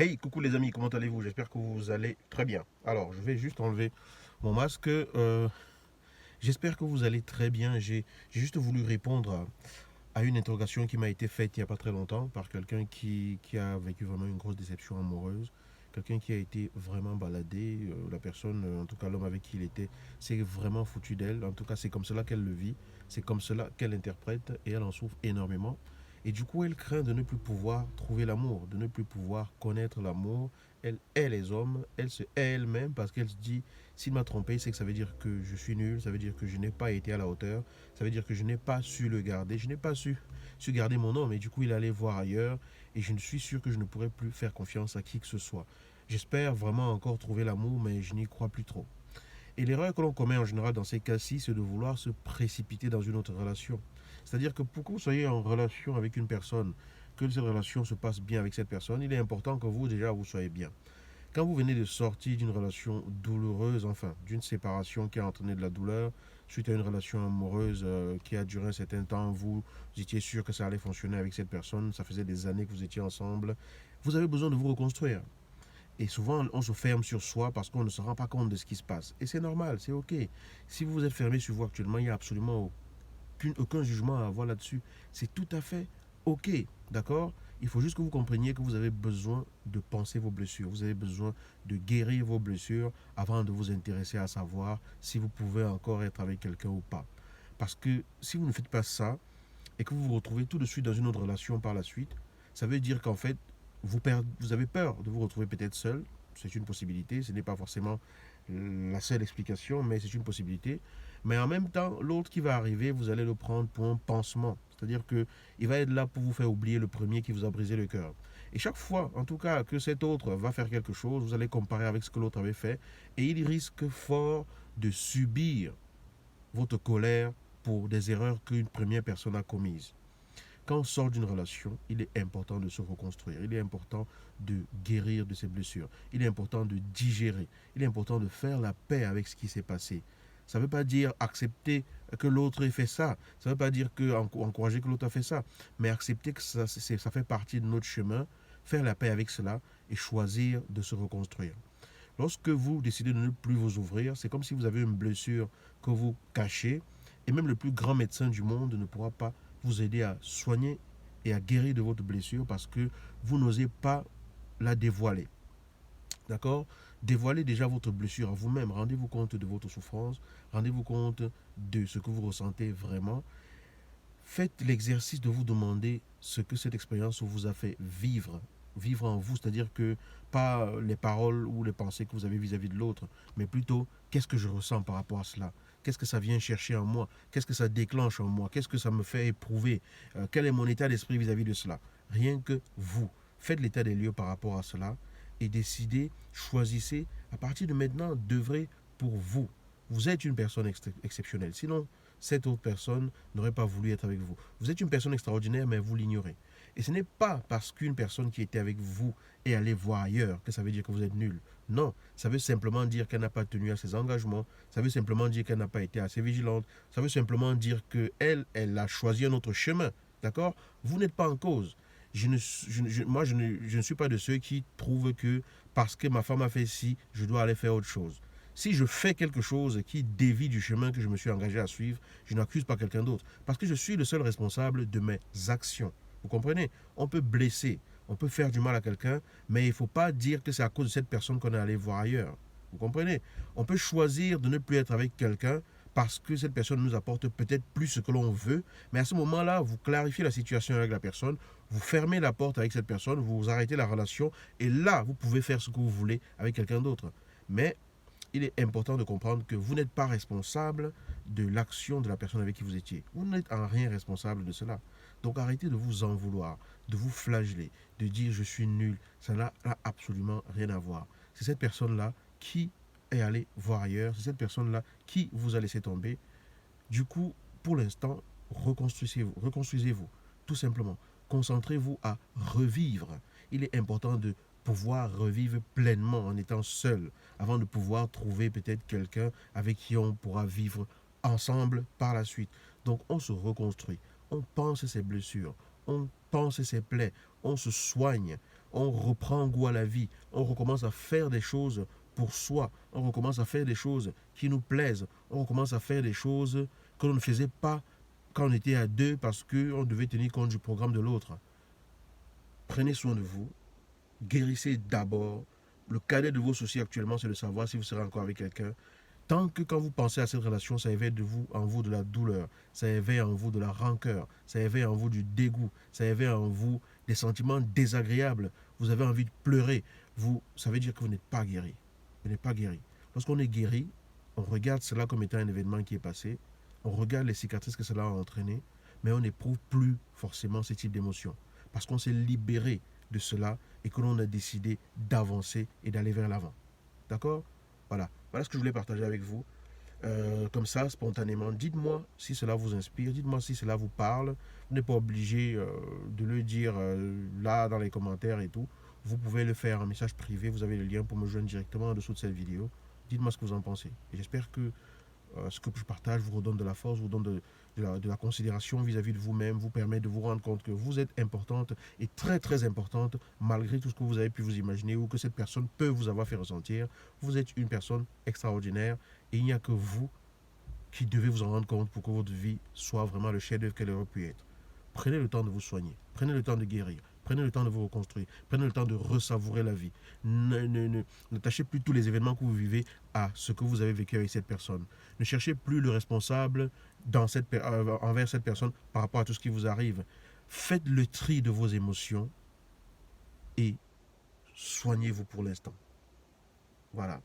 Hey, coucou les amis, comment allez-vous? J'espère que vous allez très bien. Alors, je vais juste enlever mon masque. J'espère que vous allez très bien. J'ai juste voulu répondre à une interrogation qui m'a été faite il n'y a pas très longtemps par quelqu'un qui a vécu vraiment une grosse déception amoureuse. Quelqu'un qui a été vraiment baladé. La personne, en tout cas l'homme avec qui il était, s'est vraiment foutu d'elle. En tout cas, c'est comme cela qu'elle le vit. C'est comme cela qu'elle l'interprète et elle en souffre énormément. Et du coup, elle craint de ne plus pouvoir trouver l'amour, de ne plus pouvoir connaître l'amour. Elle hait les hommes, elle se hait elle-même parce qu'elle se dit, s'il m'a trompé, c'est que ça veut dire que je suis nul, ça veut dire que je n'ai pas été à la hauteur, ça veut dire que je n'ai pas su le garder, je n'ai pas su garder mon homme et du coup il allait voir ailleurs et je ne suis sûr que je ne pourrais plus faire confiance à qui que ce soit. J'espère vraiment encore trouver l'amour mais je n'y crois plus trop. Et l'erreur que l'on commet en général dans ces cas-ci, c'est de vouloir se précipiter dans une autre relation. C'est-à-dire que pour que vous soyez en relation avec une personne, que cette relation se passe bien avec cette personne, il est important que vous déjà vous soyez bien. Quand vous venez de sortir d'une relation douloureuse, enfin d'une séparation qui a entraîné de la douleur, suite à une relation amoureuse qui a duré un certain temps, vous étiez sûr que ça allait fonctionner avec cette personne, ça faisait des années que vous étiez ensemble, vous avez besoin de vous reconstruire. Et souvent, on se ferme sur soi parce qu'on ne se rend pas compte de ce qui se passe. Et c'est normal, c'est OK. Si vous êtes fermé sur vous actuellement, il n'y a absolument aucun jugement à avoir là-dessus. C'est tout à fait OK. D'accord? Il faut juste que vous compreniez que vous avez besoin de penser vos blessures. Vous avez besoin de guérir vos blessures avant de vous intéresser à savoir si vous pouvez encore être avec quelqu'un ou pas. Parce que si vous ne faites pas ça et que vous vous retrouvez tout de suite dans une autre relation par la suite, ça veut dire qu'en fait, vous avez peur de vous retrouver peut-être seul. C'est une possibilité. Ce n'est pas forcément la seule explication, mais c'est une possibilité. Mais en même temps, l'autre qui va arriver, vous allez le prendre pour un pansement. C'est-à-dire qu'il va être là pour vous faire oublier le premier qui vous a brisé le cœur. Et chaque fois, en tout cas, que cet autre va faire quelque chose, vous allez comparer avec ce que l'autre avait fait. Et il risque fort de subir votre colère pour des erreurs qu'une première personne a commises. Quand on sort d'une relation, il est important de se reconstruire. Il est important de guérir de ses blessures. Il est important de digérer. Il est important de faire la paix avec ce qui s'est passé. Ça ne veut pas dire accepter que l'autre ait fait ça. Ça ne veut pas dire encourager que l'autre a fait ça. Mais accepter que ça fait partie de notre chemin, faire la paix avec cela et choisir de se reconstruire. Lorsque vous décidez de ne plus vous ouvrir, c'est comme si vous avez une blessure que vous cachez et même le plus grand médecin du monde ne pourra pas vous aider à soigner et à guérir de votre blessure parce que vous n'osez pas la dévoiler. D'accord? Dévoilez déjà votre blessure à vous-même. Rendez-vous compte de votre souffrance. Rendez-vous compte de ce que vous ressentez vraiment. Faites l'exercice de vous demander ce que cette expérience vous a fait vivre en vous, c'est-à-dire que pas les paroles ou les pensées que vous avez vis-à-vis de l'autre, mais plutôt qu'est-ce que je ressens par rapport à cela, qu'est-ce que ça vient chercher en moi, qu'est-ce que ça déclenche en moi, qu'est-ce que ça me fait éprouver, quel est mon état d'esprit vis-à-vis de cela. Rien que vous, faites l'état des lieux par rapport à cela et décidez, choisissez à partir de maintenant d'œuvrer pour vous. Vous êtes une personne exceptionnelle. Sinon, cette autre personne n'aurait pas voulu être avec vous. Vous êtes une personne extraordinaire, mais vous l'ignorez. Et ce n'est pas parce qu'une personne qui était avec vous est allée voir ailleurs que ça veut dire que vous êtes nul. Non, ça veut simplement dire qu'elle n'a pas tenu à ses engagements, ça veut simplement dire qu'elle n'a pas été assez vigilante, ça veut simplement dire qu'elle a choisi un autre chemin. D'accord? Vous n'êtes pas en cause. Moi, je ne suis pas de ceux qui trouvent que parce que ma femme a fait ci, je dois aller faire autre chose. Si je fais quelque chose qui dévie du chemin que je me suis engagé à suivre, je n'accuse pas quelqu'un d'autre. Parce que je suis le seul responsable de mes actions. Vous comprenez? On peut blesser, on peut faire du mal à quelqu'un, mais il ne faut pas dire que c'est à cause de cette personne qu'on est allé voir ailleurs. Vous comprenez? On peut choisir de ne plus être avec quelqu'un parce que cette personne nous apporte peut-être plus ce que l'on veut, mais à ce moment-là, vous clarifiez la situation avec la personne, vous fermez la porte avec cette personne, vous arrêtez la relation, et là, vous pouvez faire ce que vous voulez avec quelqu'un d'autre. Mais il est important de comprendre que vous n'êtes pas responsable de l'action de la personne avec qui vous étiez. Vous n'êtes en rien responsable de cela. Donc arrêtez de vous en vouloir, de vous flageller, de dire je suis nul. Ça n'a absolument rien à voir. C'est cette personne-là qui est allée voir ailleurs. C'est cette personne-là qui vous a laissé tomber. Du coup, pour l'instant, reconstruisez-vous, tout simplement. Concentrez-vous à revivre. Il est important de pouvoir revivre pleinement en étant seul, avant de pouvoir trouver peut-être quelqu'un avec qui on pourra vivre ensemble par la suite. Donc on se reconstruit, on pense ses blessures, on pense ses plaies, on se soigne, on reprend goût à la vie, on recommence à faire des choses pour soi, on recommence à faire des choses qui nous plaisent, on recommence à faire des choses que l'on ne faisait pas quand on était à deux parce qu'on devait tenir compte du programme de l'autre. Prenez soin de vous, guérissez d'abord. Le cadet de vos soucis actuellement, c'est de savoir si vous serez encore avec quelqu'un. Tant que quand vous pensez à cette relation, ça éveille en vous de la douleur, ça éveille en vous de la rancœur, ça éveille en vous du dégoût, ça éveille en vous des sentiments désagréables, vous avez envie de pleurer, ça veut dire que vous n'êtes pas guéri. Vous n'êtes pas guéri. Lorsqu'on est guéri, on regarde cela comme étant un événement qui est passé, on regarde les cicatrices que cela a entraîné, mais on n'éprouve plus forcément ce type d'émotion. Parce qu'on s'est libéré de cela et que l'on a décidé d'avancer et d'aller vers l'avant. D'accord? Voilà ce que je voulais partager avec vous. Comme ça, spontanément, dites-moi si cela vous inspire, dites-moi si cela vous parle. Vous n'êtes pas obligé de le dire là dans les commentaires et tout. Vous pouvez le faire en message privé, vous avez le lien pour me joindre directement en dessous de cette vidéo. Dites-moi ce que vous en pensez. Et j'espère que ce que je partage vous redonne de la force, vous donne de la considération vis-à-vis de vous-même, vous permet de vous rendre compte que vous êtes importante et très très importante malgré tout ce que vous avez pu vous imaginer ou que cette personne peut vous avoir fait ressentir. Vous êtes une personne extraordinaire et il n'y a que vous qui devez vous en rendre compte pour que votre vie soit vraiment le chef-d'œuvre qu'elle aurait pu être. Prenez le temps de vous soigner, prenez le temps de guérir, prenez le temps de vous reconstruire, prenez le temps de ressavourer la vie. N'attachez plus tous les événements que vous vivez à ce que vous avez vécu avec cette personne. Ne cherchez plus le responsable envers cette personne par rapport à tout ce qui vous arrive. Faites le tri de vos émotions et soignez-vous pour l'instant. Voilà.